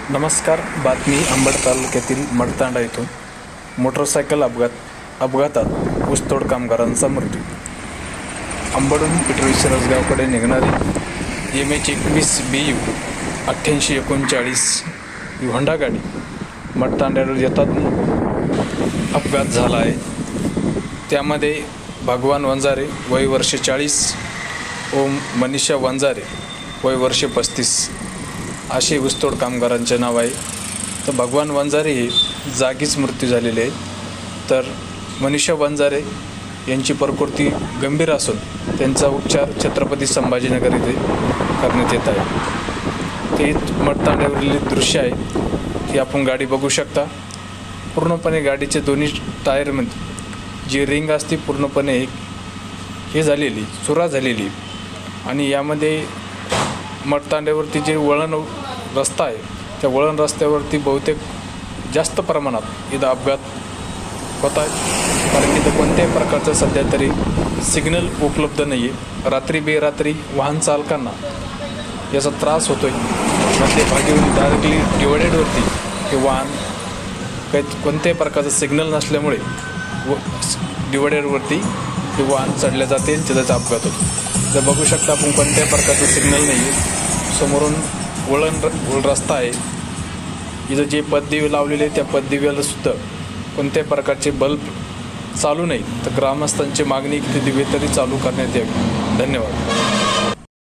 नमस्कार. बातमी अंबड तालुक्यातील मडतांडा येथून मोटरसायकल अपघातात ऊसतोड कामगारांचा मृत्यू. अंबडहून पिटोरी शिरसगावकडे निघणारी MH-21 BU 8839 ही होंडा गाडी मडतांड्यावर येतात अपघात झाला आहे. त्यामध्ये भगवान वंजारे वय वर्ष 40 व मनीषा वंजारे वय वर्ष 35 असे ऊसतोड कामगारांचे नाव आहे. तर भगवान वंजारे हे जागीच मृत्यू झालेले आहेत, तर मनीषा वंजारे यांची प्रकृती गंभीर असून त्यांचा उपचार छत्रपती संभाजीनगर येथे करण्यात येत आहे. ते मडतांड्यावरील दृश्य आहे की आपण गाडी बघू शकता. पूर्णपणे गाडीचे दोन्ही टायरमध्ये जी रिंग असते पूर्णपणे हे झालेली चुरा झालेली आणि यामध्ये मडतांड्यावरती जे वळण रस्ता आहे त्या वळण रस्त्यावरती बहुतेक जास्त प्रमाणात इथं अपघात होत आहे. कारण की इथं कोणत्याही प्रकारचं सध्या तरी सिग्नल उपलब्ध नाही आहे. रात्री बेरात्री वाहन चालकांना याचा त्रास होतो आहे. मध्यभागी डायरेक्टली डिवायडेडवरती हे वाहन काही कोणत्याही प्रकारचं सिग्नल नसल्यामुळे डिवायडेडवरती हे वाहन चढल्या जाते आणि त्याचा अपघात होतो. जर बघू शकता आपण कोणत्याही प्रकारचं सिग्नल नाही आहे. समोरून वळण रस्ता आहे. इथं जे पददिवे लावलेले आहे त्या पददिव्याला सुद्धा कोणत्याही प्रकारचे बल्ब चालू नाही. तर ग्रामस्थांची मागणी की ते दिवे तरी चालू करण्यात यावे. धन्यवाद.